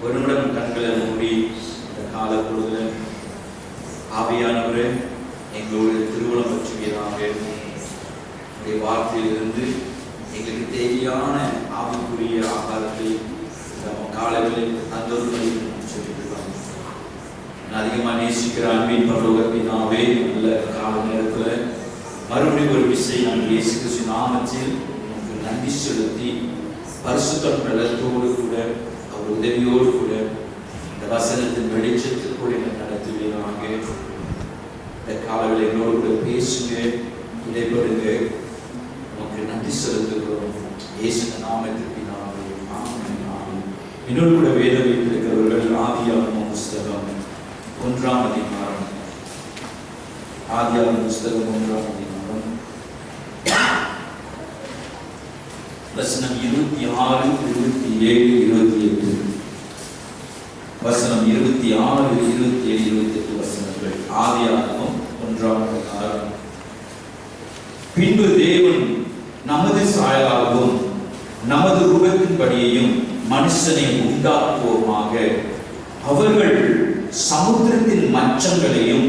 ஒரு நிமிடம் கண்களை மூடி இந்த கால பொழுதில் ஆவியானவரே எங்களோடு திருவுளம் பற்றுவீராக. உடைய வார்த்தையிலிருந்து எங்களுக்கு தேவையான ஆவிக்குரிய ஆகாரத்தை காலங்களில் அந்த ஒரு மதிப்பு சொல்லியிருக்கிறோம். அதிகமாக நேசிக்கிற அன்பின் பரலோக பிதாவே, நல்ல கால நேரத்தில் மறுபடியும் ஒரு விஷயம் நாங்கள் இயேசு கிறிஸ்து நாமத்தில் உங்களுக்கு நன்றி செலுத்தி பரிசுத்த பலத்தோடு கூட அவர் உதவியோடு கூட இந்த வசனத்தின் வெளிச்சத்தில் கூட என்னை நடத்துவீராக. இந்த காலவில் எங்களோடு கூட பேசுங்க, இடைபெறுங்க. உங்களுக்கு நன்றி செலுத்துகிறோம் இயேசு நாமத்தில் பிதாவே, ஆமென், ஆமென். இன்னொரு கூட வேத வைத்திருக்கிறவர்கள் ஆதியாகமம் புஸ்தகம் 1ஆம் அதிகாரம், ஆதியாகமம் புஸ்தகம் 1ஆம் அதிகாரம் வசனம் 26, 27, 28. வசனம் 26, 27, 28 வசனங்கள். ஆதியாகமம் 1ஆம் அதிகாரம். பின்பு தேவன் நமது சாயலாகவும் நமது ரூபத்தின்படியையும் மனுஷனை உண்டாக்குவோமாக, அவர்கள் சமுத்திரத்தின் மச்சங்களையும்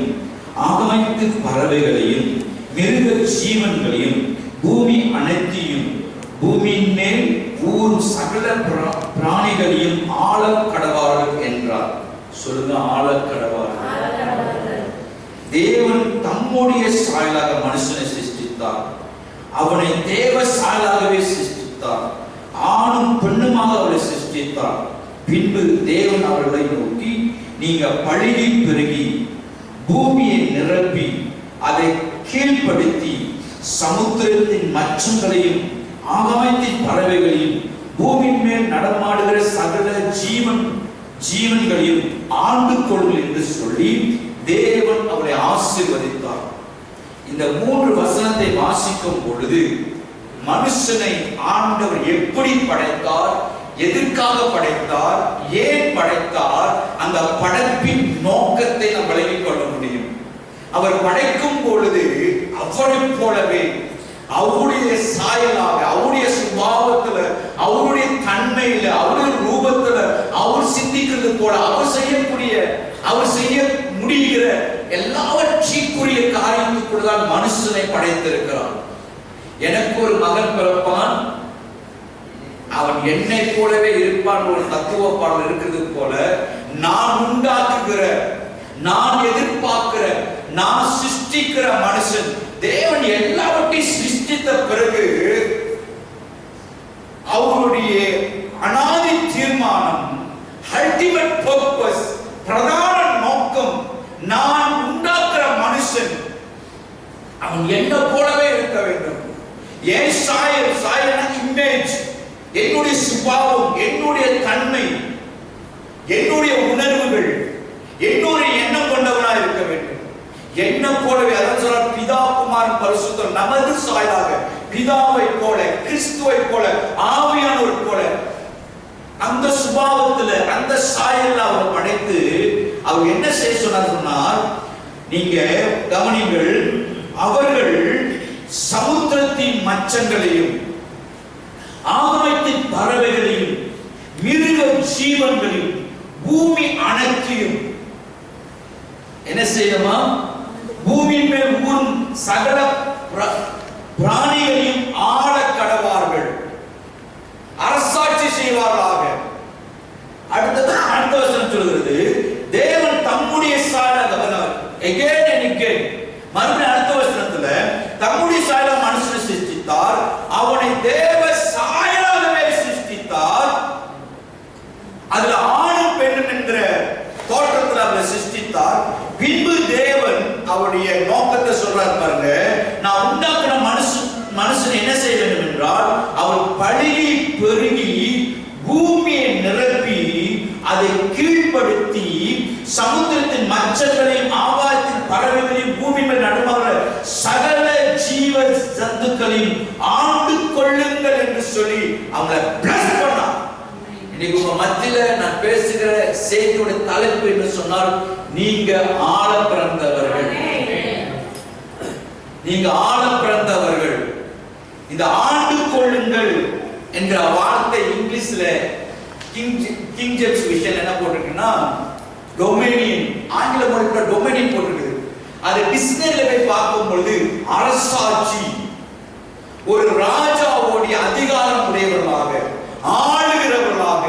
ஆகாயத்து பறவைகளையும் மிருக ஜீவன்களையும் பூமி அனைத்தையும் பூமியின் மேல் ஊரும் சகல பிராணிகளையும் ஆளக் கடவார்கள் என்றார். சொல்லுங்க, ஆளக் கடவார்கள். தேவன் தம்முடைய சாயலாக மனுஷனை சிருஷ்டித்தார். அவனை தேவ சாயலாகவே சிருஷ்டித்தார். ஆணும் பெண்ணுமாக அவரை சிருஷ்டித்தார். பின்பு தேவன் அவர்களை நோக்கி, நீங்க பழுகி பெருகி பூமியை நிரப்பி அதை கீழ்ப்படுத்தி சமுத்திரத்தின் மச்சங்களையும் ஆகாயத்தின் பறவைகளையும் பூமியின் மேல் நடமாடுகிற சகல ஜீவன்களையும் ஆண்டு கொள்ளுங்கள் என்று சொல்லி தேவன் அவரை ஆசீர்வதித்தார். இந்த 3 வசனத்தை வாசிக்கும் பொழுது மனுஷனை ஆண்டவர் எப்படி படைத்தார், எதற்காக படைத்தார், ஏன் படைத்தார், அந்த படைப்பின் நோக்கத்தை நாம் விளங்கிக் கொள்ள முடியும். அவர் படைக்கும் பொழுது அவரை போலவே அவருடைய சாயலாக, அவருடைய சுபாவத்துல, அவருடைய தன்மையில, அவருடைய ரூபத்துல, அவர் சிந்திக்கிறது போல அவர் செய்ய முடிகிற எல்லாவற்றிற்குரிய காரியத்துக்குள் தான் மனுஷனை படைத்திருக்கிறார். எனக்கு ஒரு மகன் பிறப்பான், அவன் என்னை போலவே இருப்பான் ஒரு தத்துவ பாடல் இருக்கிறது போல, நான் உண்டாக்குகிற, நான் எதிர்பார்க்கிற, நான் சிருஷ்டிக்கிற மனுஷன், தேவன் எல்லாவற்றையும் சிருஷ்டித்த பிறகு அவருடைய அனாதி தீர்மானம், அல்டிமேட் பர்பஸ், பிரதான நோக்கம், நான் உண்டாக்குற மனுஷன் அவன் என்ன போலவே இருக்க வேண்டும். என் சாயல் இமேஜ், என்னுடைய சுபாவம், என்னுடைய தன்மை, என்னுடைய உணர்வுகள், என்னுடைய எண்ணம் கொண்டவனா இருக்க வேண்டும். என்ன போலவே, அதான் சொல்றார், பிதா குமாரன் பரிசுத்தர் நமது சாயலாக, பிதாவை போல, கிறிஸ்துவை போல, ஆவியானவர் போல அந்த சுபாவத்துல, அந்த சாயல்ல அவர் படைத்து அவர் என்ன செய்ய சொன்னார்? நீங்க கவனிங்கள், அவர்கள் சமுத்திரத்தின் மச்சங்களையும் ஆகாயத்தின் பறவைகளையும் மிருக ஜீவன்களையும் பூமி அனைத்தையும் என்ன செய்யணுமா? பூமியின் மேல் ஊரும் சகல பிராணிகளையும் ஆள கடவார்கள், அரசாட்சி செய்வார்களாக. அடுத்த வசனம் சொல்கிறது, தேவன் தம்முடைய சாயலாக, மறுபடியும் அடுத்த வசனத்துல தம்முடைய சாயலாக மனுஷனை சிருஷ்டித்தார், அவனை தேவ சாயலாகவே சிருஷ்டித்தார். அதுல ஆணும் பெண்ணும் என்கிற தோற்றத்தில் அவரை சிருஷ்டித்தார். பின்பு தேவன் அவருடைய நோக்கத்தை சொல்றார் பாருங்க, நான் உண்டாக்குற மனுஷன் என்ன செய்ய வேண்டும் என்றால், அவர் பழுகி பெருகி பூமியை நிரப்பி அதை கீழ்ப்படுத்தி சமுத்திரத்தின் மச்சங்களையும் ஆகாயத்தின் பறவைகளையும் பூமி மேல் நடுமாறுகிற சகல ஜீவ ஜந்துக்களையும் ஆண்டு கொள்ளுங்கள் என்று சொல்லி அவங்களை பிளஸ் பண்ணார். இன்னைக்கு உங்க மத்தியில நான் பேசுகிற செய்தியோட தலைப்பு என்று சொன்னால், நீங்க ஆள பிறந்தவர்கள். நீங்க ஆள பிறந்தவர்கள். இந்த ஆண்டு கொள்ளுங்கள், என்கிற வார்த்தை இங்கிலீஷ்ல கிங் ஜேம்ஸ் விஷன் என்ன போட்டிருக்குன்னா டொமினியன், ஆங்கில மொழியில டொமினியன் போட்டிருக்கு. அது டிக்ஷனரியில போய் பார்க்கும் பொழுது அரசாட்சி, ஒரு ராஜாவுடைய அதிகாரம் உடையவர்களாக, ஆளுகிறவர்களாக,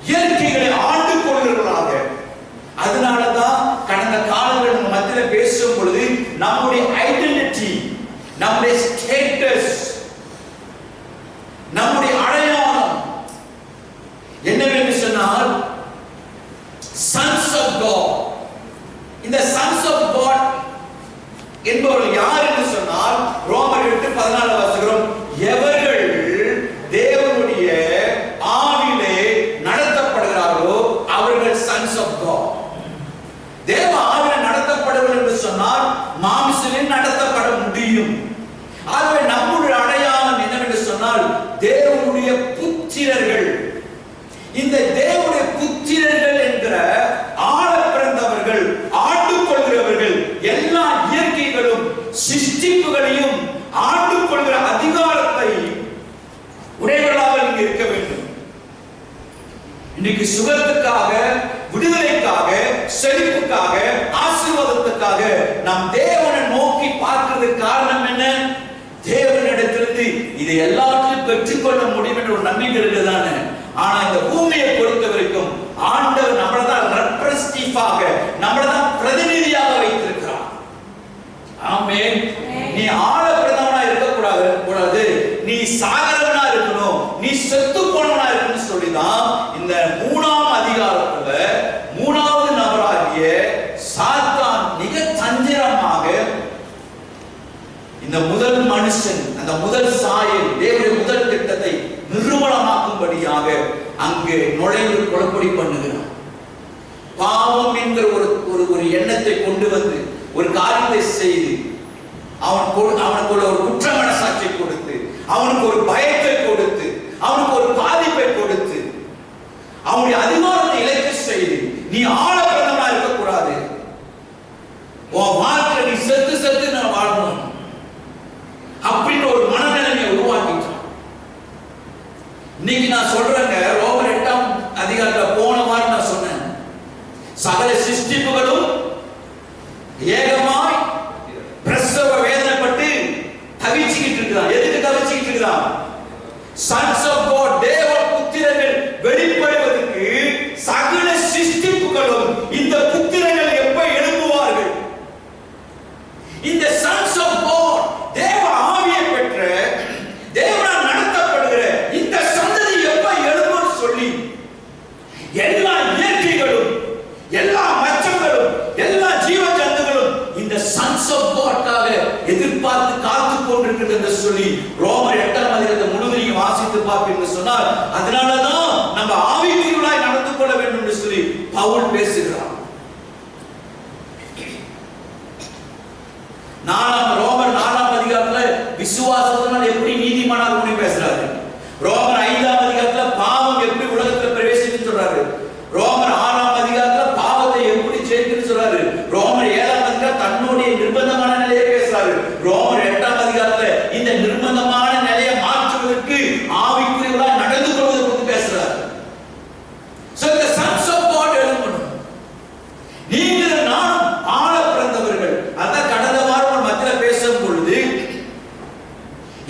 இயற்கைகளை ஆண்டு கொள்கிறவர்களாக. அதனாலதான் கடந்த காலங்கள் நம்ம மத்தியில பேசும் பொழுது நம்முடைய ஐடென்டிட்டி, நம்முடைய ஸ்டேட்டஸ், நம்முடைய அடையாளம் என்னவென்று சொன்னால் sons of God. இந்த sons of God என்பவர்கள் யார் என்று சொன்னால் ரோமர் 8:14 வாசிக்கிறோம். எவர்கள் தேவனுடைய ஆவியிலே நடத்தப்படுகிறார்களோ அவர்கள் sons of God. தேவ ஆவியிலே நடத்தப்படுவார்கள் என்று சொன்னால் மாம்சத்திலே நடத்தப்பட முடியும். ஆகவே நம்முடைய அடையாளம் என்னவென்று சொன்னால் தேவனுடைய புத்திரர்கள். இந்த தேவனுடைய புத்திரர்கள் என்கிற ஆள பிறந்தவர்கள், ஆண்டுகொள்கிறவர்கள், எல்லா இயற்கைகளும் சிருஷ்டிப்புகளையும் ஆண்டுகொள்கிற அதிகாரத்தை உடையவர்களாக நீங்க இருக்க வேண்டும். இன்னைக்கு சுகத்துக்காக, விடுதலைக்காக, செழிப்புக்காக, ஆசீர்வாதத்துக்காக நாம் தேவனை நோக்கி பார்க்கிறதுக்கு காரணம் என்ன? தேவனிடத்திலிருந்து இதை எல்லாத்தையும் பெற்றுக்கொள்ள முடியும் என்ற ஒரு நம்பிக்கை இருக்குதானே. ஆனா இந்த பூமியை பொறுத்த வரைக்கும் ஆண்டவர் நம்மளதான் ரெப்ரசன்டேட்டிவாக, நம்மளதான் பிரதிநிதியாக வைத்திருக்கிறார். ஆமென். நீ ஆள பிரதமனா இருக்க கூடாது, நீ சாகரவனா இருக்கணும், நீ செத்து போனவனா இருக்கணும்னு சொல்லிதான் இந்த 3ஆம் அதிகாரத்துல 3வது நபராகிய சாத்தான் மிக தந்திரமாக இந்த முதல் மனுஷன், அந்த முதல் சாயல், தேவனுடைய முதல் திட்டத்தை நிர்மூலமாக்கும்படியாக அங்கே நுழைந்து குழப்படி பண்ணுகிறான். பாவம் என்கிற ஒரு எண்ணத்தை கொண்டு வந்து ஒரு காரியத்தை செய்து அவனுக்கு ஒரு குற்ற மனசாட்சியை கொடுத்து, அவனுக்கு ஒரு பயத்தை கொடுத்து, அவனுக்கு ஒரு பாதிப்பை கொடுத்து, அவனுடைய அதிகாரத்தை இழக்க செய்து நீ ஆள பிரதமனா இருக்கக்கூடாது, உன் வாழ்க்கை நீ செத்து செத்து நான் வாழணும் அப்படின்னு ஒரு மனநிலையை உருவாக்கிட்டான். இன்னைக்கு நான் சொல்றேங்க, ரோமர் 8ஆம் அதிகாரத்துல போன வாரம் நான் சொன்னேன், சகல சிருஷ்டிப்புகளும் ஏகமாய் பிரசவ வேதனைப்பட்டு தவிச்சுக்கிட்டு இருக்கிறான். எதுக்கு தவிச்சுக்கிட்டு இருக்கிறான்? sons of God, தேவ புத்திரர்கள் வெளிப்படுவதற்கு சகல சிருஷ்டிப்புகளும் இந்த புத்திரர்கள் எப்ப எழும்புவார்கள்? இந்த sons of God, தேவ ஆவியை பெற்ற, தேவனால் நடத்தப்படுகிற இந்த சந்ததி எப்ப எழும்பும் சொல்லி எல்லா இயற்கைகளும், எல்லா மச்சங்களும், எல்லா ஜீவ ஜந்துகளும் இந்த sons of God-க்காக எதிர்பார்த்து காத்து கொண்டிருக்கிறது என்று சொல்லி ரோமர் 8ஆம் அதிகாரத்தை முழுவதையும் வாசித்து பார்ப்பீங்க சொன்னால், அதனாலதான் நம்ம ஆவிக்குரியவர்களாய் நடந்து கொள்ள வேண்டும் என்று சொல்லி பவுல் பேசுகிறார். ரோமர் 4ஆம் அதிகாரத்துல விசுவாசத்தினால் எப்படி நீதிமானாக முடியும் பேசுறாரு. ரோமர் 5ஆம் அதிகாரத்துல பாவம் எப்படி உலகத்துல பிரவேசிக்குன்னு சொல்றாரு. ரோமர் 6ஆம் அதிகாரத்துல பாவத்தை எப்படி ஜெயிக்குன்னு சொல்றாரு. ரோமர் 7ஆம் அதிகாரம் தன்னுடைய நிர்பந்தமான நிலையை பேசுறாரு. ரோமர் 8ஆம் அதிகாரத்துல இந்த நிர்பந்தமான நிலையை மாற்றுவதற்கு ஆவிக்குரியவர்களாய் நடந்து கொள்வதை பற்றி பேசுறாரு. So the sons of God எழும்பணும். நீங்கள் நானும் ஆள பிறந்தவர்கள். அதான் கடந்த வாரம் மத்தியில பேசும் பொழுது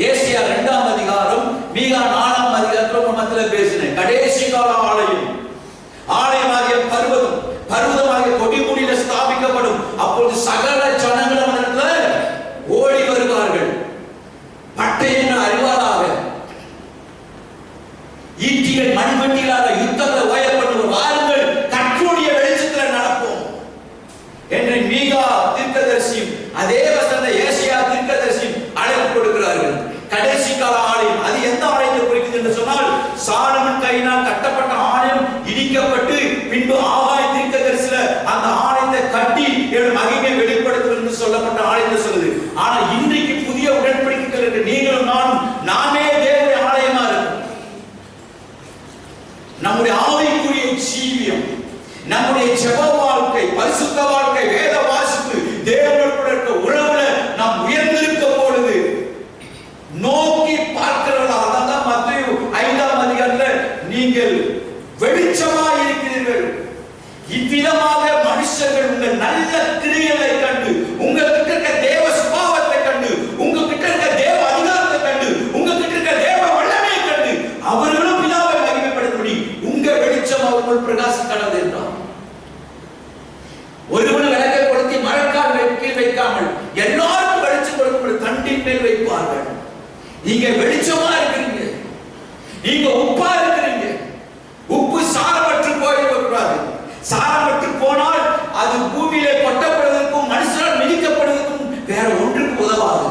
ஏசியா 2ஆம் அதிகாரம், மீகா 4ஆம் அதிகாரத்துல மத்தியில பேசினேன். கடைசி கால ஆலயம், ஆலயமாகிய பர்வதம், பர்வதமாகிய கொடிமுடியில ஸ்தாபிக்கப்படும். அப்பொழுது சகல ஜனங்களும் அதற்குள்ள ஓடி வருவார்கள். பட்டயம் அறிவாளாக, ஈட்டிகள் மண்வெட்டிகளாக யுத்தங்களை ஓயப்பட்டு வாருங்கள், கர்த்தருடைய வெளிச்சத்தில் நடப்போம் என்று மீகா தீர்க்கதரிசியும் அதே வசனத்தை ஏசியா தீர்க்கதரிசியும் அழைப்பு கொடுக்கிறார்கள். கடைசி கால ஆலயம், அது எந்த ஆலயத்தை குறிக்குது என்று சொன்னால், சாலமன் கையினால் கட்டப்பட்ட ஆலயம் இடிக்கப்பட்டு பின்பு ஆகாய தீர்க்கதரிசில அந்த ஆலயத்தை கட்டி மகிமை வெளிப்படுத்தும் என்று சொல்லப்பட்ட ஆலயத்தை சொல்லுது. ஆனா இன்றைக்கு புதிய உடன்படிக்கைகள் நீங்களும் நானும் நாமே தேவனுடைய ஆலயமா இருக்கும். நம்முடைய ஆவிக்குரிய ஜீவியம், நம்முடைய ஜெப வாழ்க்கை, பரிசுத்த வாழ்க்கை, வேத வாசிப்பு, தேவனோடு இருக்க உறவுல நாம் உயர்ந்திருக்க பொழுது நோக்கி பார்க்கிறவர்களாக தான் மத்திய வெளிச்சமா இருக்கிறீங்க, நீங்க உப்பா இருக்கிறீங்க. உப்பு சாரமற்று போயிடக்கூடாது. சாரமற்று போனால் அது பூமியிலே கொட்டப்படுவதற்கும் மனுஷனால் மிதிக்கப்படுவதற்கும் வேற ஒன்றுக்கு உதவாது.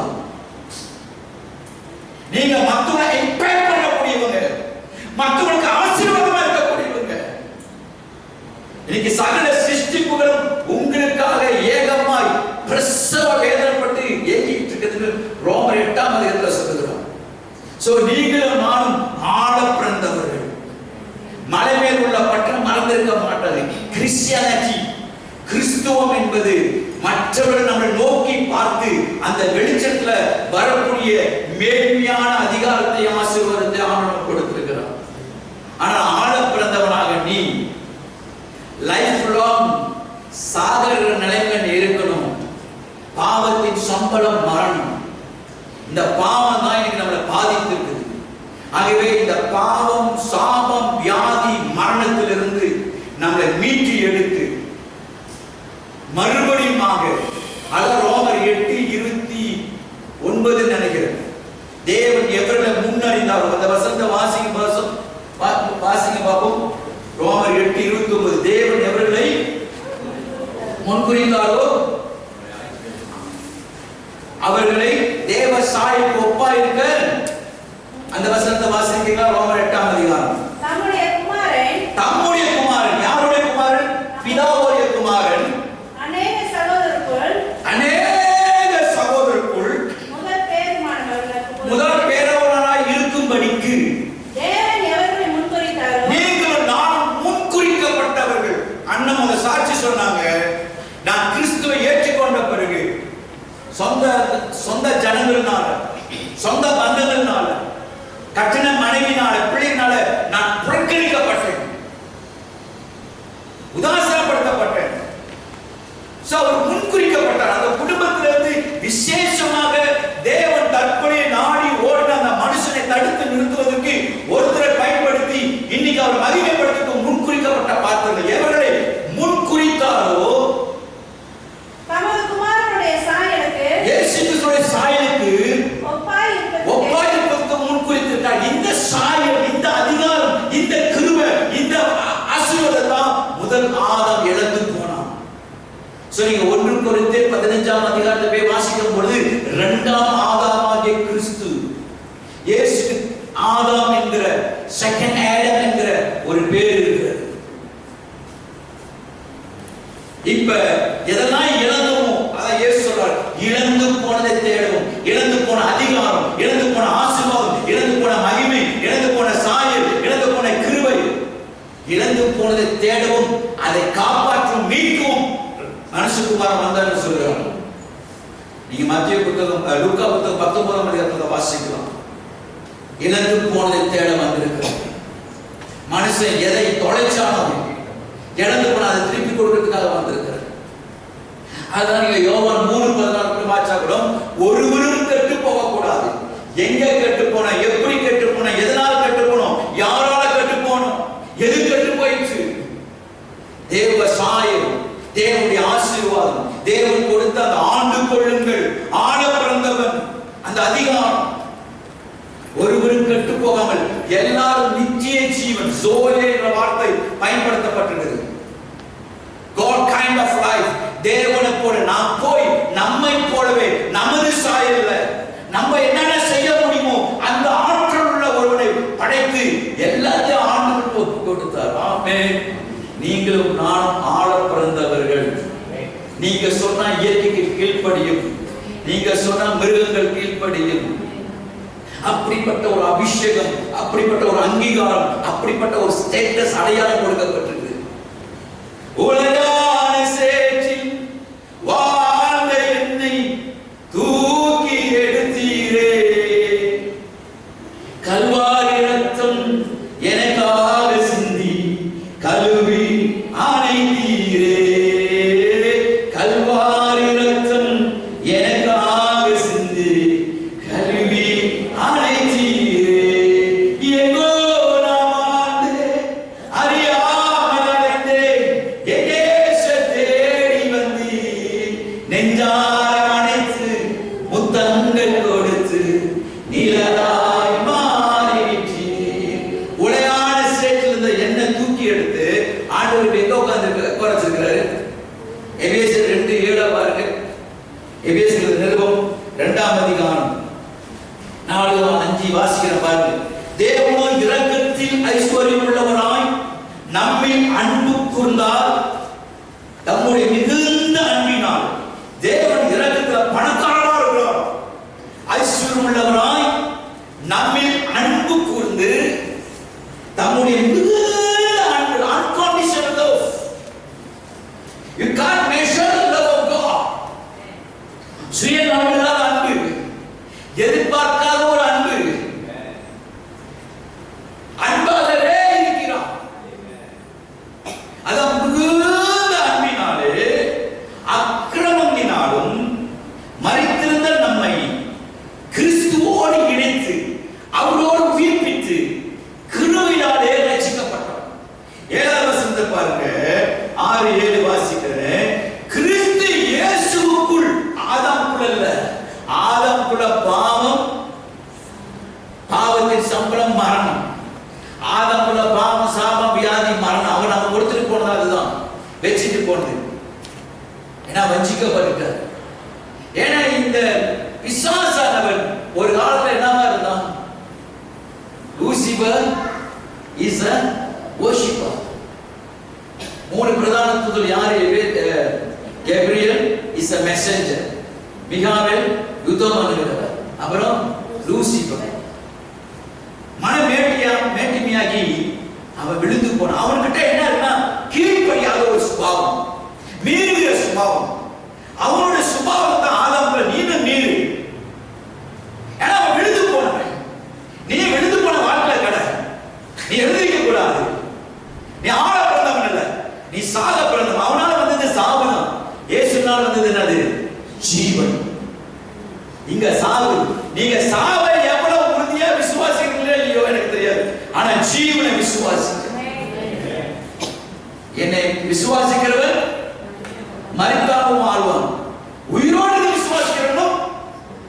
நீங்க மத்தவங்களை இம்பாக்ட் பண்ணக்கூடியவங்க, மத்தவங்களுக்கு ஆசீர்வாதமா இருக்கக்கூடியவங்க. இன்னைக்கு சகல சிருஷ்டிப்புகளும் உங்களுக்காக ஏகமாய் பிரசவ வேதனைப்பட்டு ஏங்கிட்டு இருக்கிறது ரோமர் 8ஆம் அதிகாரத்தில் சொல்லுகிறார். சோ நீங்களும் நானும் ஆழ பிறந்தவர்கள். மலை மேல் உள்ள பட்டணம் மறந்திருக்க மாட்டாது. கிறிஸ்டியானிட்டி, கிறிஸ்துவம் என்பது மற்றவர்கள் நம்மை நோக்கி பார்த்து அந்த வெளிச்சத்துல வரக்கூடிய மேன்மையான அதிகாரத்தை ஆசீர்வாதத்தை ஆண்டவர் கொடுத்திருக்கிறார். ஆனால் ஆழ பிறந்தவனாக நீ லைஃப் லாங் சாகர நிலைமையில் இருக்கணும். பாவத்தின் சம்பளம் மரணம். இந்த பாவம் தான் இன்னைக்கு நம்மளை பாதித்திருக்குது. ஆகவே இந்த பாவம், சாபம், வியாதி, மரணத்திலிருந்து நம்மளை மீட்டு எடுத்து மறுபடியும் ரோமர் 8:29 நினைக்கிறேன். தேவன் எவர்களை முன்னறிந்தாரோ, அந்த வசனத்தை வாசிங்க பார்ப்போம். ரோமர் 8:29 தேவன் எவர்களை முன்குறித்தாரோ அவர்களை தேவ சாயலுக்கு ஒப்பாயிருக்க, அந்த வசனத்தை வாசிக்கிறீங்களா? ரோமர் 8ஆம் அதிகாரம். தம்முடைய குமாரன் யாருடைய குமாரன்? பிதாவுடைய குமாரன் அநேக சகோதரருக்குள் முதல் பேரவனாய் இருக்கும்படிக்கு நீங்களும் நானும் முன்குறிக்கப்பட்டவர்கள். அண்ணன் உங்க சாட்சி சொன்னாங்க, நான் கிறிஸ்துவை ஏற்றுக்கொண்ட பிறகு சொந்த ஜனங்கள்னால, சொந்த பந்தங்கள்னால, கட்டின மனைவினால, பிள்ளைனால நான் புறக்கணிக்கப்பட்டேன், உதாசீனப்படுத்தப்பட்டேன். அவர் முன்குறிக்கப்பட்டார். அந்த குடும்பத்திலிருந்து விசேஷமாக தேவன் தற்கொலையை நாடி ஓடின அந்த மனுஷனை தடுத்து நிறுத்துவதற்கு ஒருத்தரை பயன்படுத்தி இன்னைக்கு அவர் மகிமைப்படுத்த முன்குறிக்கப்பட்ட பாத்திரங்கள். எவர்களை முன்குறித்தாரோ சாயலுக்கு ஒப்பாயிருப்பதற்கு முன்குறித்திருக்கார். இந்த சாயல், இந்த அதிகாரம், இந்த கிருபை, இந்த ஆசீர்வாதம் தான் முதல் ஆதாம் இழந்து போனான். நீங்க 1 கொரிந்தியர் 15ஆம் அதிகாரத்தை போய் வாசிக்கும் பொழுது 2ஆம் ஆதாமாகிய கிறிஸ்து இயேசு ஆதாம் என்கிற செகண்ட் ஆடம் என்கிற ஒரு பேர் இருக்கிறது. இப்ப எதெல்லாம் இழந்தோமோ அதான் இயேசு சொல்றார், இழந்து போனதை தேடவும், இழந்து போன அதிகாரம், இழந்து போன ஆசீர்வாதம், இழந்து போன மகிமை, இழந்து போன சாயல், இழந்து போன கிருபை, இழந்து போனதை தேடவும், அதை காப்பாற்றும், மீட்கவும் மனுஷகுமாரன் வந்தார்னு சொல்றார். நீங்க மத்திய புத்தகம், லூக்கா புத்தகம் 19ஆம் அதிகாரத்தை வாசிக்கலாம். இழந்து போனதை தேட வந்திருக்கிறார். மனுஷன் எதை தொலைச்சாலும் இழந்து போன அதை திருப்பி கொடுக்கிறதுக்காக வந்திருக்கிறார். அதனால நீங்க யோவான் 3:14 வாசிச்சா கூட ஒருவரும் கெட்டு போக கூடாது. எங்க கெட்டு போன, எப்படி கெட்டு போன, எதனால கெட்டு போனோம், யாரால கெட்டு போனோம், எது கெட்டு போயிடுச்சு? தேவ சாயல், தேவனுடைய ஆசீர்வாதம், தேவன் கொடுத்த அந்த ஆண்டு கொள்ளுங்கள், ஆட பிறந்தவன், அந்த அதிகாரம், ஒருவரும் கெட்டு போகாமல் எல்லாரும் நித்திய ஜீவன், ஜோயே என்ற வார்த்தை பயன்படுத்தப்பட்டிருக்கிறது. God kind of life, தேவனை போல நாம் போய் நம்மை போலவே நமது சாயல்ல நம்ம என்னென்ன செய்ய முடியுமோ அந்த ஆற்றல் உள்ள ஒருவனை படைத்து எல்லாத்தையும் ஆண்டவருக்கு ஒப்பு கொடுத்தார். ஆமென். நீங்களும் நானும் ஆள பிறந்தவர்கள். நீங்க சொன்னா இயற்கைக்கு கீழ்ப்படியும், நீங்க சொன்னா மிருகங்கள் கீழ்ப்படியும். அப்படிப்பட்ட ஒரு அபிஷேகம், அப்படிப்பட்ட ஒரு அங்கீகாரம், அப்படிப்பட்ட ஒரு ஸ்டேட்டஸ் அடையாளம் கொடுக்கப்பட்டிருக்கு. உலகான சேற்றில் வாழ்ந்த என்னை தூக்கி எடுத்தீரே, கல்வாரி ரத்தம் எனக்காக சிந்தி கழுவி அணைத்தீரே, கல்வாரி ரத்தம் எனக்காக சிந்தி கழுவி அணைத்தீரே. எங்கோ நான் வாழ்ந்தேன், அறியாமல் அடைந்தேன், எதேச தேடி வந்தீர், நெஞ்சார அணைத்து முத்தங்கள் கொடுத்து நிழலாய் பாருங்க. தேவனோ இரக்கத்தில் ஐஸ்வர்யம் உள்ளவராய் நம்மில் அன்பு கூர்ந்தார். தம்முடைய மிகுந்த அன்பினால் தேவன் இரக்கத்தில் பணக்காரராக இருக்கிறார். ஐஸ்வர்யம் உள்ளவராய் நம்மில் அன்பு கூர்ந்து தம்முடைய மிகுந்த அன்பு, unconditional love. You can't measure the love of God. சுயநலமில்லாத அன்பு, எதிர்பார்க்காத ஒரு அன்பு, அன்பாகவே இருக்கிறார். அதான் மிகுந்த அன்பினாலே அக்கிரமங்களினாலும் மரித்திருந்த நம்மை கிறிஸ்துவோடு இணைத்து அவரோடு உயிர்ப்பித்து கிருபையினாலே ரட்சிக்கப்பட்டோம். 7வது வசனத்தை பாருங்க, 6-7 வாசிக்கிறேன். கிறிஸ்து இயேசுவுக்குள், ஆதாமுக்குள் அல்ல, ஆதாமுக்குள்ள பாவம், பாவத்தின் சம்பளம் மரணம். ஆதாமுக்குள்ள பாவம், சாபம், வியாதி, மரணம். அவன் நம்ம கொடுத்துட்டு போனது அதுதான், வச்சுட்டு போனது. ஏன்னா வஞ்சிக்கப்பட்டார். ஏன்னா இந்த பிசாசானவன் ஒரு காலத்துல என்னவா இருந்தான்? Lucifer is a worshipper. 3 பிரதான தூதர்கள் யாரு? கேப்ரியல் is a messenger, மிகாவேல் யுத்தம் பண்ணுகிறவர், அப்புறம் லூசிபர் மேட்டிமையாகி அவன் விழுந்து போனான். அவன்கிட்ட என்ன இருக்குன்னா கீழ்ப்படியாத ஒரு சுபாவம், மீறுகிற சுபாவம். அவனோட சுபாவத்தை ஆதாமுல நீனும் மீறு. ஏன்னா அவன் விழுந்து போனவன். நீ விழுந்து போன வாழ்க்கை கடை, நீ எழுதிக்க கூடாது. நீ ஆள பிறந்தவன் இல்ல, நீ சாக பிறந்தவன். அவனால வந்தது சாவு தான், இயேசுனால வந்தது என்னது? ஜீவன். இங்க சாவு. நீங்க சாவை எவ்வளவு உறுதியா விசுவாசிக்கிறீங்களோ இல்லையோ எனக்கு தெரியாது, ஆனா ஜீவனை விசுவாசிக்க. என்னை விசுவாசிக்கிறவன் மரித்தாலும் வாழ்வான், உயிரோடு விசுவாசிக்கிறவனும்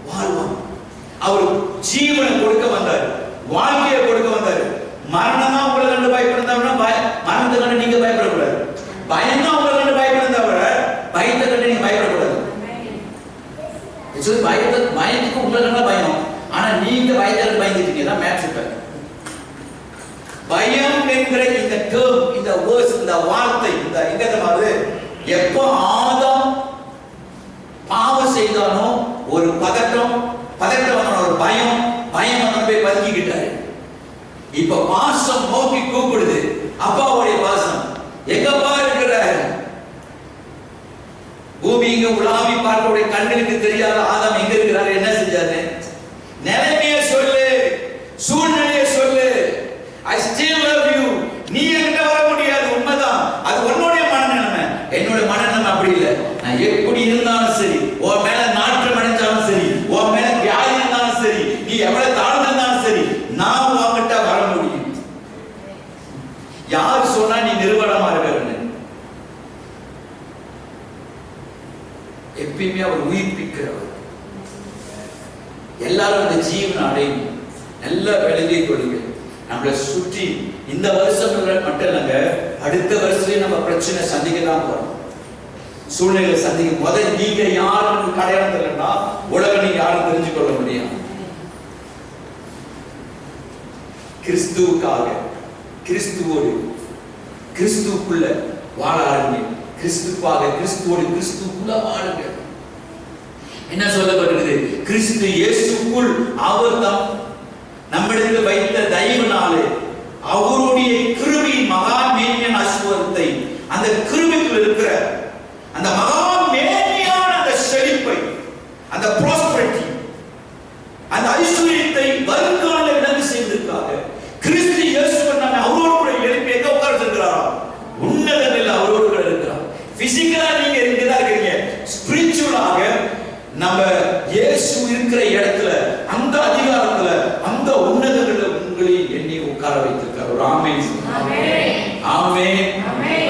வாழ்வான். அவர் ஜீவனை கொடுக்க வந்தார், வாழ்க்கையை கொடுக்க வந்தார். மரணமா உங்களை கண்டு பயப்படுறதா? மரணத்தை கண்டு நீங்க பயப்படக்கூடாது. பயம் தான் உங்களை கண்டு பயப்படுறத, பயத்தை கண்டு நீங்க பயப்படக்கூடாது. பயத்துக்கு உங்களை கண்ட பயம், ஆனா நீங்க பயத்தை கண்டு பயந்துட்டீங்க. மேட்ச். பயம் என்கிற இந்த டேர்ம், இந்த வேர்ட்ஸ், இந்த வார்த்தை, இந்த எங்கதமாவது எப்போ ஆதாம் பாவம் செய்தானோ ஒரு பதட்டம் வந்தானோ, ஒரு பயம் வந்து போய் பதுக்கிக்கிட்டாரு. இப்ப பாசம் நோக்கி கூப்பிடுது. அப்பாவுடைய பாசம் எங்கப்பா இருக்கிற? பூமி இங்க உலாவி பார்க்கக்கூடிய கண்களுக்கு தெரியாத ஆதாம் எங்க இருக்கிறாரு? என்ன செஞ்சாரு? நிலைமையை சொல்லு, சூழ்நிலையை சொல்லு. I still love you. நீ என்கிட்ட வர முடியாது, உண்மைதான். அது உன்னுடைய மனநிலைமை. என்னோட மனநிலைமை அப்படி இல்லை. நான் எப்படி இருந்தாலும் சரி, உன் மேல நாற்றம் அடைஞ்சாலும் சரி, உன் மேல வியாதி இருந்தாலும் சரி, நீ எவ்வளவு தாழ்ந்திருந்தாலும் சரி, நான் உன்கிட்ட வர முடியும். யார் சொன்னா நீ நிறுவனமா இருக்கிறன்னு? எப்பயுமே அவர் உயிர்ப்பிக்கிறவர். எல்லாரும் அந்த ஜீவனை அடையும். நல்ல விலகி கொள்ளுங்க. நம்மளை சுற்றி இந்த வருஷம் மட்டும் இல்லைங்க, அடுத்த வருஷத்துலயும் நம்ம பிரச்சனை சந்திக்க தான் போறோம், சூழ்நிலை சந்திக்க. முதல் நீங்க யாரும் அடையாளம் தெரியலன்னா உலகம் நீங்க யாரும் தெரிஞ்சு கொள்ள முடியும். கிறிஸ்துவுக்காக, கிறிஸ்துவோடு, கிறிஸ்துக்குள்ள வாழ ஆரம்பிங்க. கிறிஸ்துவாக, கிறிஸ்துவோடு, கிறிஸ்துக்குள்ள வாழுங்க. என்ன சொல்லப்பட்டிருக்குது? கிறிஸ்து இயேசுக்குள் அவர் தான் நம்மிடத்தில் வைத்த தயவினாலே அவருடைய கிருபையின் மகா மேன்மையான ஆசீர்வாதத்தை, அந்த கிருபைக்குள் இருக்கிற அந்த மகா மேன்மையான அந்த செழிப்பை, அந்த ப்ராஸ்பரிட்டி, அந்த ஐஸ்வர்யத்தை வருங்கால விளங்க செய்வதற்காக கிறிஸ்து இயேசுவை நம்ம அவரோடு கூட எழுப்பி எங்க உட்கார்ந்திருக்கிறாரா? உன்னதத்தில் அவரோடு கூட இருக்கிறார். பிசிக்கலா நீங்க இங்கதான் இருக்கிறீங்க, ஸ்பிரிச்சுவலாக நம்ம இயேசு இருக்கிற இடத்துல, அந்த அதிகாரத்துல, அந்த உன்னதங்களை உங்களில் எண்ணி உட்கார வைத்திருக்கார். ஒரு ஆமென். ஆமென்.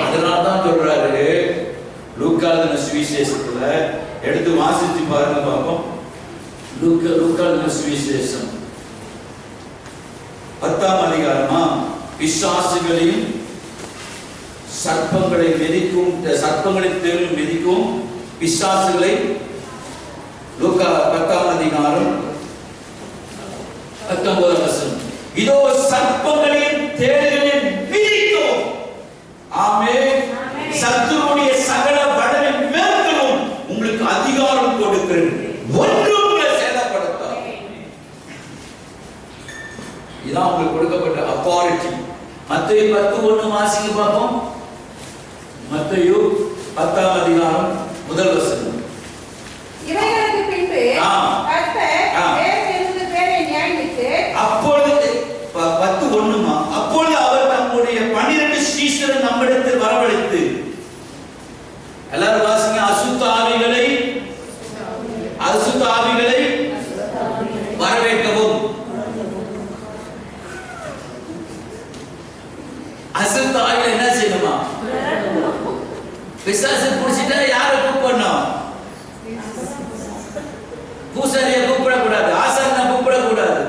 அதனால்தான் சொல்றாரு லூக்கா சுவிசேஷத்துல எடுத்து வாசித்து பாருங்க பாப்போம். லூக்கா சுவிசேஷம் 10ஆம் அதிகாரமா, பிசாசுகளையும் சர்ப்பங்களை மிதிக்கும், சர்ப்பங்களை தேடும் மிதிக்கும் பிசாசுகளை, லூக்கா 10ஆம் அதிகாரம் 19ஆம் வசனம். இதோ சர்ப்பங்களையும் தேள்களையும் மிதிக்கும். ஆமென். சத்துருடைய சகல வடனை மேற்கொள்ளும் உங்களுக்கு அதிகாரம் கொடுக்கிறேன், ஒன்றும் உங்களை சேதப்படுத்தாது. இதான் உங்களுக்கு கொடுக்கப்பட்ட அத்தாரிட்டி. மத்தேயு 10:1 வாசிங்க பார்ப்போம். மத்தேயு 10ஆம் அதிகாரம் முதல் வசனம். இவைகளுக்கு பின்பு கர்த்தர் வேறொரு பேரை நியமித்து, அப்பொழுது 10:1 அப்பொழுது அவர் தம்முடைய 12 சீஷரை நம்மிடத்தில் வரவழைத்து, எல்லாரும் வாசிங்க, அசுத்த ஆவிகளை வரவேற்கவும். அசுத்த ஆவிகளை என்ன செய்யணுமா? பிசாசு புடிச்சிட்டா யாரை கூப்பிடணும்? பூசாரியை கூப்பிடக்கூடாது, ஆசாரனை கூப்பிடக்கூடாது.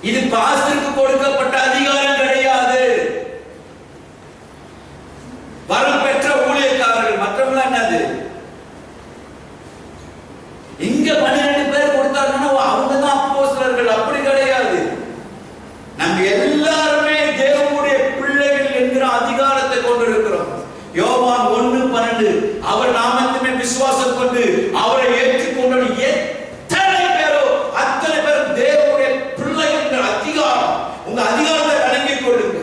இது பாஸ்டருக்கு கொடுக்கப்பட்ட அதிகாரம் கிடையாது. வரம் பெற்ற ஊழியக்காரர்கள், மற்றவங்க என்னது? இங்க 12 பேர் கொடுத்தாங்கன்னா அவங்க தான் அப்போஸ்தலர்கள். அப்படி கிடையாது. நம்ம எல்லாருமே தேவனுடைய பிள்ளைகள் என்கிற அதிகாரத்தை கொண்டிருக்கிறோம். யோவான் 1:12 அவர் நாமத்திலே விசுவாசம் கொண்டு அவரை ஏற்றுக்கொண்ட எத்தனை பேரோ அத்தனை பேர் தேவனுடைய பிள்ளைகள் என்கிற அதிகாரம். உங்க அதிகாரத்தை வழங்கிக் கொள்ளுங்க.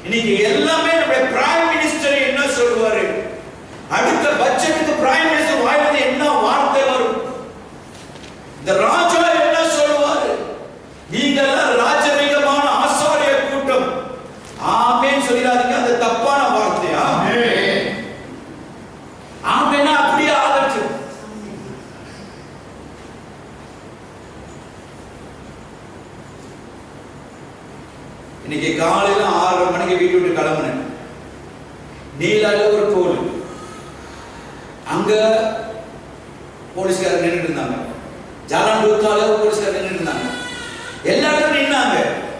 இன்னைக்கு எல்லாமே நம்முடைய பிரைம் மினிஸ்டர் என்ன சொல்வாரு? அடுத்த பட்ஜெட்டுக்கு பிரைம் மினிஸ்டர் வாயிலிருந்து என்ன வார்த்தை வரும்? இந்த ராஜா என்ன சொல்வாரு? நீங்க எல்லாம் ராஜரீகமான ஆசாரிய கூட்டம். ஆமென் சொல்லிடாதீங்க, அது தப்பான வார்த்தையா? ஆமென் அப்படியே ஆகட்டும். இன்னைக்கு காலையில 6:30 மணிக்கு வீட்டு விட்டு கிளம்புனேன். நீலால ஒரு டோல், அங்க போலீஸ்காரர் நின்றுட்டு இருந்தாங்க. ஜாலாண்டூத்தால போலீஸ்காரர் நின்றுட்டு இருந்தாங்க. எல்லாரும் நின்னாங்க.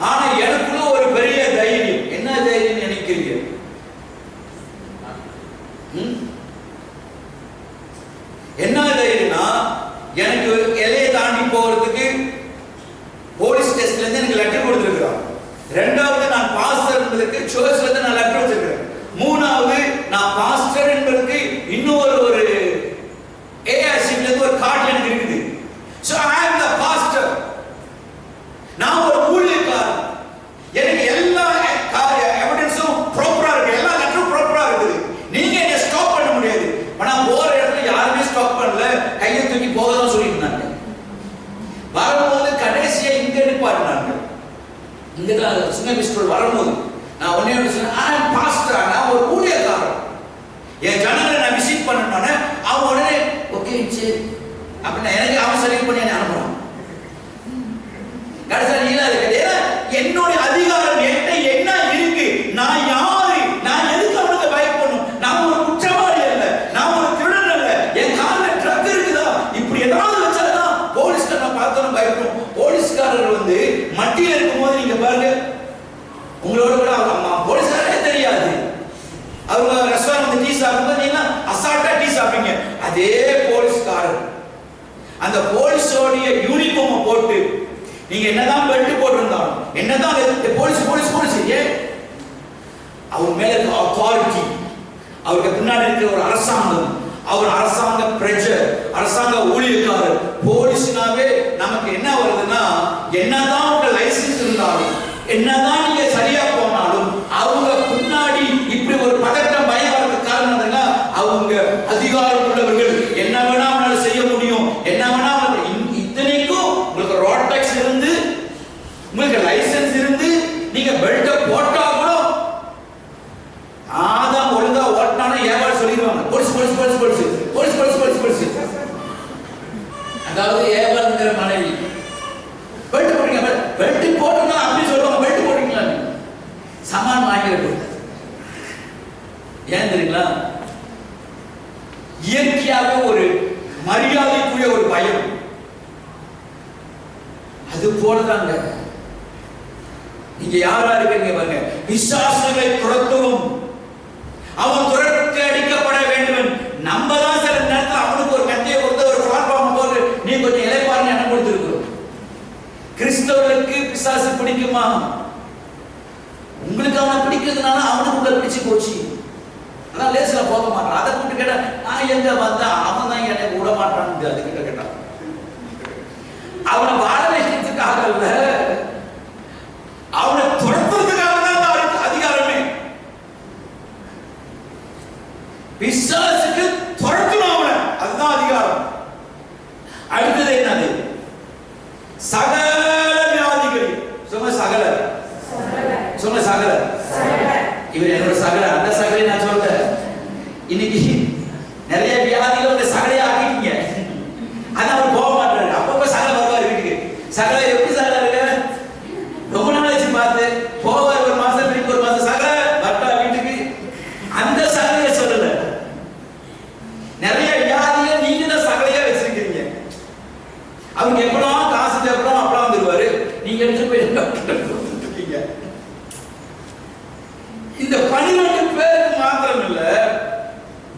ஆனா எனக்குள்ள ஒரு பெரிய தைரியம். என்ன தைரியம் நினைக்கிறீங்க? என்ன தைரியம்னா, எனக்கு எல்லையை தாண்டி போறதுக்கு போலீஸ் ஸ்டேஷன்ல இருந்து எனக்கு லெட்டர் கொடுத்துருக்காங்க. ரெண்டாவது, நான் பாஸ்டர் என்பதற்கு சர்ச்ல இருந்து நான் லெட்டர் வச்சிருக்கேன். மூணாவது, நான் பாஸ்டர் என்பதற்கு இன்னொரு ஒரு ஏஆர்சில இருந்து ஒரு கார்டு எனக்கு இருக்குது. So I am the pastor. நான் ஒரு ஊழியக்காரன். எனக்கு எல்லா எவிடன்ஸும் ப்ராப்பரா இருக்கு, எல்லா லெட்டரும் ப்ராப்பரா இருக்குது. நீங்க என்ன ஸ்டாப் பண்ண முடியாது. ஆனா போற இடத்துல யாருமே ஸ்டாப் பண்ணல, கையை தூக்கி போகதான் சொல்லிட்டு வரும்போது கடைசியா இங்க நிப்பாட்டினாங்க. இங்கதான் சின்ன பிஸ்டல் வரும்போது நான் ஒன்னே ஒன்று சொன்னேன், I am pastor. நான் ஒரு ஊழியக்காரன். என் ஜனங்களை நான் விசிட் பண்ணனோன்னே அவன் உடனே ஓகே சரி அப்படின்னா எனக்கு அவன் செலக்ட் பண்ணி என்ன அனுப்புறான். கடைசியில் நீங்க என்னுடைய அதிகாரம் என்ன இருக்கு? நான் யாரு? நான் எதுக்கு அவனுக்கு பயப்படணும்? நான் ஒரு குற்றவாளி அல்ல, நான் ஒரு திருடன் அல்ல. என் காலில் ட்ரக் இருக்குதா? இப்படி ஏதாவது வச்சாதான் போலீஸ்கார நான் பார்த்தோன்னு பயப்படும். போலீஸ்காரர் மட்டியில் இருக்கும் போது நீங்க பாருங்க, உங்களோட கூட போலீஸ்காரே தெரியாது. அவங்க ரெஸ்டாரண்ட் டீ சாப்பிடும்போது நீங்க அசால்ட்டா டீ சாப்பிடுங்க. அதே போலீஸ்காரர் அந்த போலீஸோடைய யூனிஃபார்ம் போட்டு நீங்க என்னதான் பெல்ட் போட்டிருந்தாலும், என்னதான் போலீஸ் போலீஸ் போலீஸ் அவர் மேல இருக்க அத்தாரிட்டி, அவருக்கு பின்னாடி இருக்கிற ஒரு அரசாங்கம், அவர் அரசாங்க பிரஜர், அரசாங்க ஊழியக்காரர். போலீஸ்னாவே நமக்கு என்ன வருதுன்னா, என்னதான் உங்க லைசன்ஸ் இருந்தாலும், என்னதான் நீங்க சரியா போனாலும், அவங்க முன்னாடி இப்படி ஒரு பதட்டம் பயம் வரதுக்கு காரணம் என்னன்னா, அவங்க அதிகாரம் உள்ளவர்கள். என்ன வேணா அவங்களால செய்ய முடியும், என்ன வேணா. இத்தனைக்கும் உங்களுக்கு ரோட் டாக்ஸ் இருந்து, உங்களுக்கு லைசன்ஸ் இருந்து, நீங்க பெல்ட் போட்டா கூட ஆதான் ஒழுங்கா ஓட்டினானே ஏவாள் சொல்லிடுவாங்க. Police police police police police police police police. அதாவது ஏவாள்ங்கிற மனைவி பெல்ட் போடுறீங்க, பெல்ட் போட்டுங்க அப்படி சொல்லுவாங்க. பெல்ட் போடுறீங்களா? சமான் வாங்கிட்டு ஏன் தெரியுங்களா? இயற்கையாக ஒரு மரியாதைக்குரிய ஒரு பயம். அது போலதாங்க நீங்க யாரா இருக்கீங்க பாருங்க. பிசாசுகளை துரத்தவும் அவன் துரத்தி அடிக்கப்பட வேண்டும். நம்ம தான் சில நேரத்தில் அவனுக்கு ஒரு கத்தியை கொடுத்து ஒரு பிளாட்ஃபார்ம் போட்டு நீ கொஞ்சம் இலைப்பாருன்னு என்ன கொடுத்துருக்கிறோம். கிறிஸ்தவ கிறிஸ்தவர்களுக்கு பிசாசு பிடிக்குமா? உங்களுக்கு அவனை பிடிக்கிறதுனால அவனுக்கு உங்களை பிடிச்சு போச்சு. அதான் லேசில போக மாட்டான். அதை கூப்பிட்டு கேட்டா நான் எங்க வந்தா அவன் தான் என்னை விட மாட்டான்னு அதுக்கிட்ட கேட்டான். அவனை வாழ வைக்கிறதுக்காக அல்ல, அவனை துரத்துறதுக்காக தான் அதிகாரமே. பிசாசுக்கு துரத்தணும் அவனை, அதுதான் அதிகாரம். அடுத்தது என்னது? சகல வியாதிகள். சொன்ன சகல, சொன்ன சகல. இவர் என்னோட சகல, அந்த சகலை நான் சொல்றேன். இன்னைக்கு நிறைய வியாதிகள் உங்க சகலையை ஆக்கிட்டீங்க. ஆனா அவர் போக மாட்டாரு. அப்பப்ப சகல வருவார் வீட்டுக்கு. சகல எப்படி சகல இருக்கு? ரொம்ப நாள் வச்சு பார்த்து போவார். ஒரு மாசம் வீட்டுக்கு, ஒரு மாசம் சகல வட்டா வீட்டுக்கு. அந்த சகலையை சொல்லல. நிறைய வியாதிகள் நீங்க தான் சகலையா வச்சிருக்கீங்க. அவங்க எப்பலாம் காசு தேவைப்படும் அப்பலாம் வந்துருவாரு. நீங்க எடுத்து போய் கொடுத்துருக்கீங்க. இந்த 12 பேருக்கு மாத்திரம் இல்ல,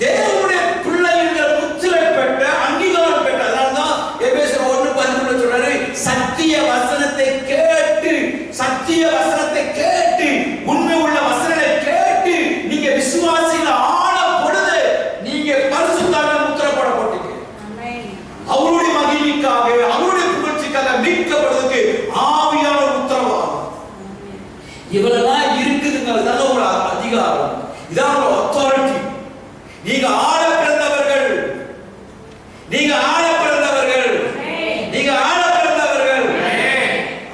தேவனுடைய பிள்ளைகள் முத்திரை பெற்ற, அங்கீகாரம் பெற்ற. அதனால்தான் எபேசியர் 1:11 சொல்றாரு, சத்திய வசனத்தை கேட்டு, சத்திய வசனத்தை கேட்டு, உண்மை உள்ள வசனத்தை கேட்டு நீங்க விசுவாசியில ஆன பொழுது நீங்க பரிசுத்தமாக முத்திரை போடப்பட்டீங்க. அவருடைய மகிமைக்காக, அவருடைய புகழ்ச்சிக்காக மீட்கப்படுவதற்கு ஆவியான உத்தரவாதம். இவளெல்லாம் இருக்குதுங்கிறதுனால ஒரு அதிகாரம். இதான் ஒரு அத்தாரிட்டி. நீங்க ஆள பிறந்தவர்கள், நீங்க ஆள பிறந்தவர்கள், நீங்க ஆள பிறந்தவர்கள்.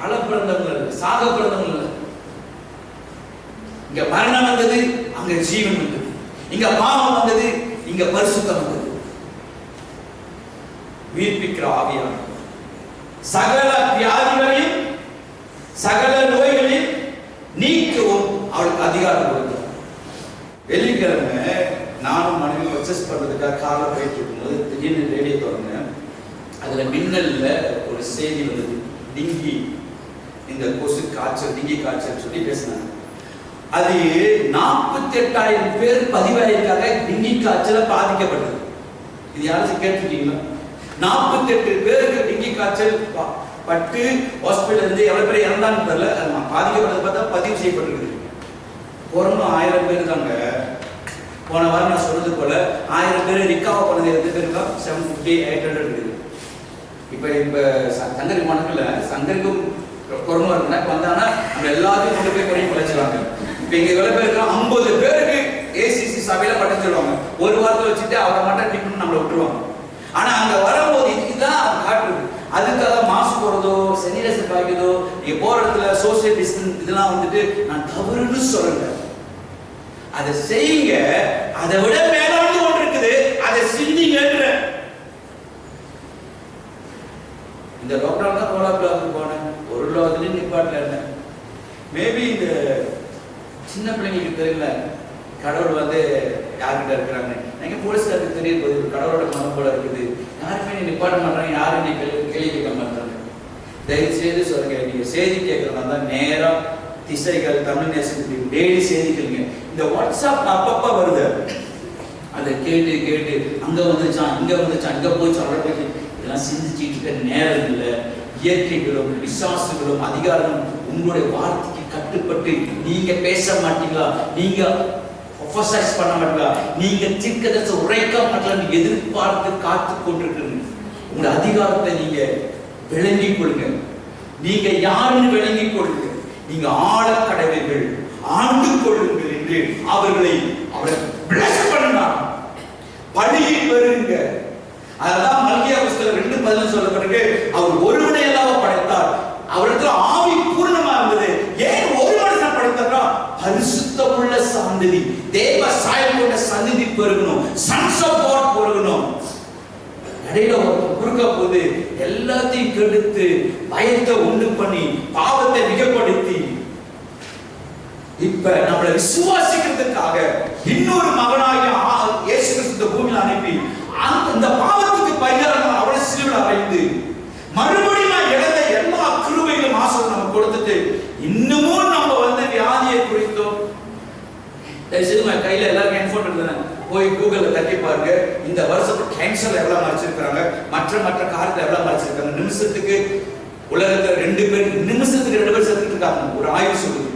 ஆள பிறந்தவர்கள், சாக பிறந்தவர்கள். இங்க மரணம் வந்தது, அங்க ஜீவன் வந்தது. இங்க பாவம் வந்தது, இங்க பரிசுத்தம் வந்தது. உயிர்ப்பிக்கிற ஆவியானவர் சகல வியாதிகளையும் சகல நோய்களையும் நீக்கவும் அவளுக்கு அதிகாரம் கொடுத்தார். வெள்ளிக்கிழமை நானும் மனைவி பர்ச்சேஸ் பண்றதுக்காக காரில் போயிட்டு இருக்கும்போது திடீர்னு ரேடியோ திறந்தேன். அதுல மின்னல்ல ஒரு செய்தி வந்தது. டிங்கி, இந்த கொசு காய்ச்சல், டிங்கி காய்ச்சல் சொல்லி பேசினாங்க. அது 48,000 பேர் பதிவாயிருக்காங்க டிங்கி காய்ச்சல பாதிக்கப்பட்டது. இது யாராச்சும் கேட்டுருக்கீங்களா? 48 பேருக்கு டிங்கி காய்ச்சல் பட்டு ஹாஸ்பிட்டல் இருந்து எவ்வளவு பேர் இறந்தான்னு தெரியல. பாதிக்கப்பட்டது பார்த்தா பதிவு செய்யப்பட்டிருக்கு. கொரோனா 1000 பேர் தாங்க. போன வாரம் நான் சொன்னது போல 1000 பேர் ரிகவர் பண்ணது எத்தனை பேர் இருக்கா? 750, 800 இருக்குது. இப்ப சங்கரி மனக்குள்ள சங்கரிக்கும் கொரோனா இருக்குன்னா வந்தாங்கன்னா நம்ம எல்லாத்தையும் கொண்டு போய் குறைய குறைச்சிருவாங்க. இப்ப இங்க எவ்வளவு பேர் இருக்கா? 50 பேருக்கு ஏசிசி சபையில பட்டம் சொல்லுவாங்க. ஒரு வாரத்தை வச்சுட்டு அவரை மட்டும் ட்ரீட்மெண்ட் நம்மளை விட்டுருவாங்க. ஆனா அங்க வரும்போது இதுதான் காட்டுறது. அதுக்காக மாஸ்க் போடுறதோ, சானிடைசர் பாய்க்கிறதோ, நீங்க போற இடத்துல சோசியல் டிஸ்டன்ஸ் இதெல்லாம் வந்துட்டு நான் தவறுன்னு சொல்லல. அதை செய்யுங்க. அதை விட மேலானது ஒன்று இருக்குது, அதை சிந்திங்கன்ற. இந்த லாக்டவுன் தான் கோலா பிளாக்கு போனேன். ஒரு லோகத்துலயும் நிப்பாட்டில் இருந்தேன். மேபி இந்த சின்ன பிள்ளைங்களுக்கு தெரியல கடவுள் வந்து யாருக்கிட்ட இருக்கிறாங்க. எங்க போலீஸ்காருக்கு தெரிய போகுது கடவுளோட மனம் போல இருக்குது. யாருமே நிப்பாட்ட மாட்டாங்க, யாரும் கேள்வி கேட்க மாட்டாங்க. தயவு செய்து சொல்லுங்க, நீங்க செய்தி கேட்கறதா தான் நேரம் திசைகள் தமிழ் நேசத்துக்கு டெய்லி செய்தி கேளுங்க. இந்த வாட்ஸ்அப் அப்பப்ப வருது, அதை கேட்டு கேட்டு அங்க வந்துச்சான், இங்க வந்துச்சான், இங்க போய் சொல்ல இதெல்லாம் சிந்திச்சுட்டு இருக்க நேரம் இல்லை. இயற்கைகளும் விசுவாசங்களும் அதிகாரமும் உங்களுடைய வார்த்தைக்கு கட்டுப்பட்டு நீங்க பேச மாட்டீங்களா? நீங்க ஒஃபசைஸ் பண்ண மாட்டீங்களா? நீங்க தீர்க்கதரிசி உரைக்க மாட்டீங்களா? எதிர்பார்த்து காத்து கொண்டிருக்கிறீங்க. உங்க அதிகாரத்தை நீங்க விளங்கிக் கொள்ளுங்க. நீங்க யாருன்னு விளங்கிக் கொள்ளுங்க. நீங்க ஆள கடவைகள் ஆண்டு கொள்ளுங்கள் என்று அவரை பிளஸ் பண்ணார். பழியில் வருங்க. அதான் மல்கியா புஸ்தகம் 2:11 சொல்லப்பட்டிருக்கு. அவர் ஒருவனை எல்லாம் படைத்தார், அவரிடத்துல ஆவி பூர்ணமா இருந்தது. ஏன் ஒரு மனுஷனை படைத்தாரா? பரிசுத்தமுள்ள சந்ததி, தேவ சாயல் கொண்ட சந்ததி பெருகணும், சன்ஸ் ஆஃப் காட் பெருகணும். இடையில குறுக்க போது எல்லாத்தையும் கெடுத்து பயத்தை உண்டு பண்ணி பாவத்தை மிகப்படுத்தி இப்ப நம்மளை விசுவாசிக்கிறதுக்காக இன்னொரு மகனாகிய இயேசு கிறிஸ்து பூமியில அனுப்பி அந்த பாவத்துக்கு பரிகாரம் அவரை சிலுவையில் அறைந்து மறுபடியும் நான் இழந்த எல்லா கிருபைகளும் ஆசீர்வாதம் நம்ம கொடுத்துட்டு இன்னமும் நம்ம வந்து வியாதியை குறித்தோம். கையில எல்லாரும் ஹெட்போன் இருந்தாங்க, போய் கூகுள்ல தட்டி பாருங்க. இந்த வருஷத்துக்கு கேன்சர் எவ்வளவு மறைச்சிருக்காங்க, மற்ற காரியத்தை எவ்வளவு மறைச்சிருக்காங்க. நிமிஷத்துக்கு உலகத்துல 2 பேர் நிமிஷத்துக்கு 2 பேர் செத்துட்டு இருக்காங்க ஒரு ஆய்வு சொல்லுது.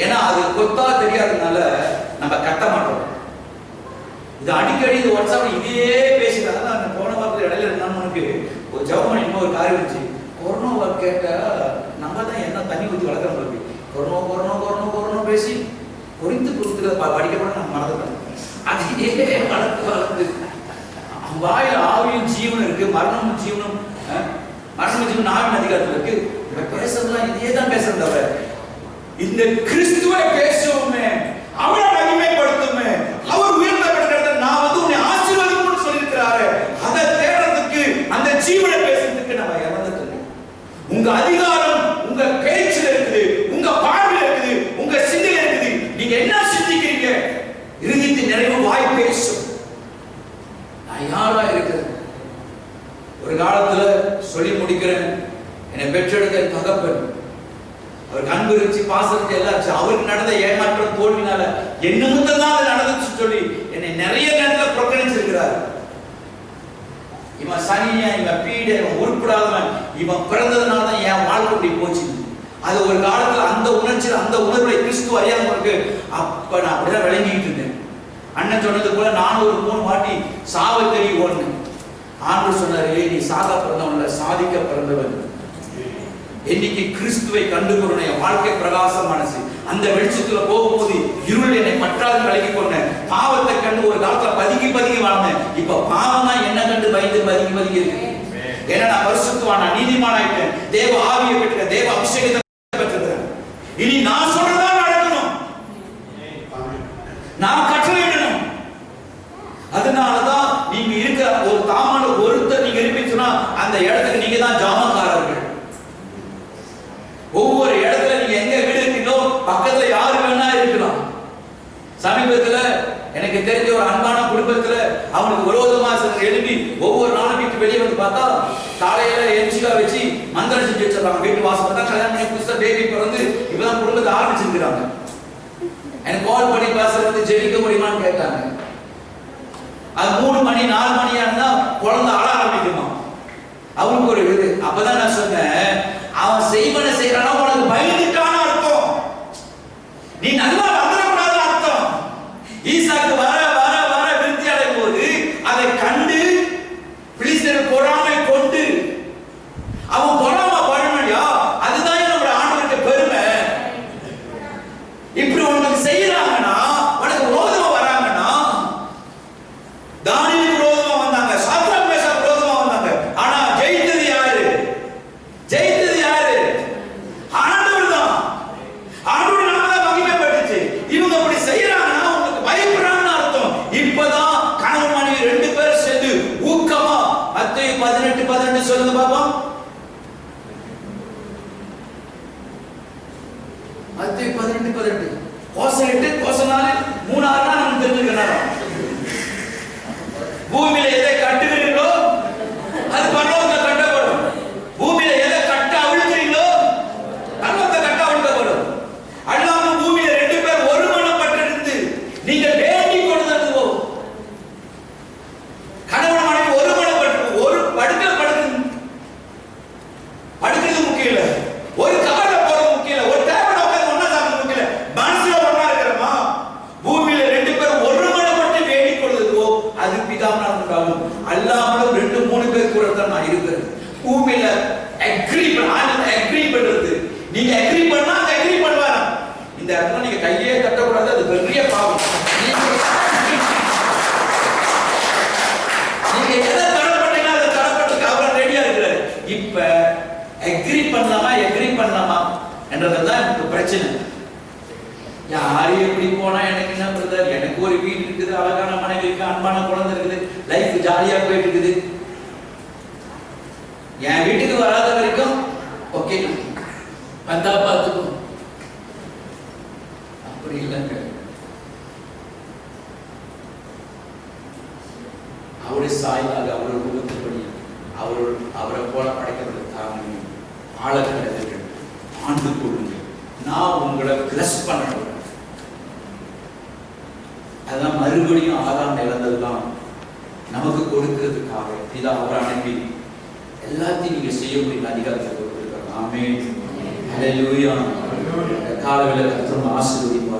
ஏன்னா அது கொத்தா தெரியாததுனால நம்ம கத்த மாட்டோம். இது அடிக்கடி இது வாட்ஸ்அப்ல இதே பேசுறாங்க. நான் போன வாரத்துல இடையில என்னன்னு ஒரு ஜெபம் இன்னொரு காரியம் இருந்துச்சு. கொரோனா கேட்டா நம்ம தான் என்ன தண்ணி ஊற்றி வளர்க்குறோம். கொரோனா கொரோனா கொரோனா கொரோனா பேசி பொறித்து கொடுத்துருக்க படிக்கப்பட நம்ம மறந்துட்டோம். அதே வளர்த்து வாயில ஆவியும் ஜீவனம் இருக்கு, மரணமும் ஜீவனம், மரணமும் ஜீவன் ஆவின் அதிகாரத்தில் இருக்கு. பேசுறதுலாம் இதே தான் பேசுறது. தவிர இந்த கிறிஸ்துவை பேசுவோமே, அவரை மகிமைப்படுத்துமே, அவர் உயர்த்தப்பட்ட நான் உன்னை ஆசீர்வதிப்பேன்னு சொல்லியிருக்கிறாரு. அதை தேடுறதுக்கு அந்த ஜீவனை பேசுறதுக்கு நம்ம இறந்துட்டு உங்க அதிகாரம் உங்க பேச்சில் இருக்குது, உங்க பார்வையில் இருக்குது, உங்க சிந்தையில் இருக்குது. நீங்க என்ன சிந்திக்கிறீங்க? இறுதித்து நிறைவு வாய் பேசும். நான் யாரா இருக்கிறேன்? ஒரு காலத்துல சொல்லி முடிக்கிறேன். என்னை பெற்றெடுத்த தகப்பன், அவருக்கு அன்பு இருந்துச்சு, பாசம் இருந்துச்சு, எல்லாம் இருந்துச்சு. அவருக்கு நடந்த ஏமாற்றம் தோல்வினால என்ன முத்தம் தான் அது நடந்துச்சு சொல்லி என்னை நிறைய நேரத்தில் புறக்கணிச்சிருக்கிறார். இவன் சனியா, இவன் பீட, இவன் உருப்படாதவன், இவன் பிறந்ததுனால தான் என் வாழ்க்கை இப்படி போச்சு. அது ஒரு காலத்துல அந்த உணர்ச்சி, அந்த உணர்வை கிறிஸ்துவ அறியாம இருக்கு. அப்ப நான் அப்படிதான் விளங்கிட்டு இருந்தேன். அண்ணன் சொன்னது போல நானும் ஒரு 3 வாட்டி சாவ தெரி ஓடுனேன். ஆண்டவர் சொன்னாரு, நீ சாக பிறந்தவன்ல, சாதிக்க பிறந்தவன். என்னைக்கு கிறிஸ்துவை கண்டுகொள்ள என் வாழ்க்கை பிரகாசமானது. அந்த வெளிச்சத்துல போகும்போது இருள் என்னை பற்றாது விலகி கொண்டேன். பாவத்தை கண்டு ஒரு காலத்துல பதுங்கி வாழ்ந்தேன். இப்ப பாவம் தான் என்ன கண்டு பயந்து பதுங்கி இருக்கு. ஏன்னா நான் பரிசுத்தவான், நான் நீதிமான் ஆயிட்டேன். தேவ ஆவியை பெற்றேன், தேவ அபிஷேகத்தை பெற்றேன். இனி நான் சொல்றதான் நடக்கணும், நான் கட்டளையிடணும். அதனாலதான் நீங்க இருக்கிற ஒரு தாமான ஒருத்தர் நீங்க இருப்பீங்க சொன்னா அந்த இடத்துக்கு நீங்க தான் ஜாமக்காரர்கள். ஒவ்வொரு இடத்துல நீங்க எங்க வீடு இருக்கீங்களோ பக்கத்துல யாரு வேணா இருக்கலாம். சமீபத்துல எனக்கு தெரிஞ்ச ஒரு அன்பான குடும்பத்துல அவனுக்கு விரோதமா எழுப்பி ஒவ்வொரு நாளும் வீட்டு வெளியே வந்து பார்த்தா காலையில எம்சிகா வச்சு மந்திரம் செஞ்சு வச்சிருக்காங்க. வீட்டு வாசல் தான் கல்யாணம் பண்ணி புதுசா பேபி பிறந்து இப்பதான் குடும்பத்தை ஆரம்பிச்சிருக்கிறாங்க. எனக்கு கால் பண்ணி பேசுறது ஜெயிக்க முடியுமான்னு கேட்டாங்க. அது 3 மணி 4 மணியா இருந்தா குழந்தை அழ ஆரம்பிக்குமா. அவனுக்கு ஒரு இது. அப்பதான் நான் சொன்னேன், அவன் செய்வன செய்யறானா உனக்கு பயந்துட்டான அர்த்தம், நீ நல்லா வந்துடக்கூடாது அர்த்தம். ஈசாக்கு வர வர வர விருத்தி அடையும் போது அதை கண்டு பிலிஸ்தர் பொறாமை கொண்டு அவன் பொறாம பழமடியா. அதுதான் நம்முடைய ஆண்டவருக்கு பெருமை. இப்படி உனக்கு செய்யறாங்கன்னா, உனக்கு விரோதமா வராங்கன்னா, தானியேலுக்கு விரோதமா வந்தாங்க, சாத்ராக் மேஷாக் விரோதமா வந்தாங்க. ஆனா ஜெயித்தது யாரு? ஜெயித்தது யாரு? ஆண்டவர் தான். ஆண்டவர் நாம தான் மகிமைப்பட்டுச்சு. இவங்க அப்படி செய்யறாங்கன்னா உங்களுக்கு பயப்படுறாங்கன்னு அர்த்தம். இப்பதான் கணவன் மனைவி 2 பேர் சேர்ந்து ஊக்கமா மத்தேயு 18:18 சொல்லுங்க பாப்போம். மத்தேயு 18:18 கோசலிட்டு கோசனால 3 ஆறுனா நமக்கு தெரிஞ்சுக்கணும். பூமியில எதை கட்டுகிறீர்களோ அது பரலோகத்துல கட்டப்படும். பூமியில எதை கட்ட அவிழ்க்கிறீங்களோ பரலோகத்துல கட்ட அவிழ்க்கப்படும். அல்லாம பூமியில 2 பேர் ஒருமனப்பட்டிருந்து நீங்கள் வேண்டிக் கொள்ளுதோ, கணவன் மனைவி ஒருமனப்பட்டு ஒரு படுக்கிறது முக்கியம் இல்ல, ஒரு கால போறது முக்கியம் இல்ல, ஒரு டேபிள் உட்கார்ந்து ஒண்ணா சாப்பிட முக்கியம் இல்ல, மனசுல ஒண்ணா இருக்கிறோமா. பூமியில 2 பேர் ஒருமனப்பட்டு வேண்டிக் கொள்ளுதோ அது பிதாவினால் உண்டாகும். அல்லாமலும் 2-3 பேர் கூட தான் நான் இருக்கிறேன். பூமியில அக்ரி பண்றது, நீங்க அக்ரி பண்ணா அந்த அக்ரி பண்ணுவாங்க. இந்த இடத்துல நீங்க கையே தட்டக்கூடாது, அது பெரிய பாவம். நீங்க எதை தடை பண்ணீங்கன்னா அதை தடை பண்றதுக்கு அவர் ரெடியா இருக்கிறாரு. இப்ப அக்ரி பண்ணலாமா என்றதுதான் எனக்கு பிரச்சனை. யாரு எப்படி போனா எனக்கு என்ன பிரதர், எனக்கு ஒரு வீடு இருக்குது, அழகான மனைவி இருக்கு, அன்பான குழந்தை இருக்குது, லைஃப் ஜாலியா போயிட்டு இருக்குது. என் வீட்டுக்கு வராத வரைக்கும் ஓகே, வந்தா பார்த்துக்கும். அப்படி இல்லைங்க. அவருடைய சாயலாக, அவருடைய குணத்துப்படி, அவரை போல படைக்கப்பட்ட தாங்க ஆழக்கடல்கள் ஆண்டு கொள்ளுங்க. நான் உங்களை பிளஸ் பண்ணணும். அதான் மறுபடியும் ஆதாம் இழந்ததுதான் நமக்கு கொடுக்கிறதுக்காக இதை அவர் அனுப்பி எல்லாத்தையும் நீங்க செய்ய முடியும் அதிகாரத்தை கொடுத்திருக்காங்க. ஆமென். ஹல்லேலூயா. காலவேளை கர்த்தர் ஆசீர்வதிப்பார்.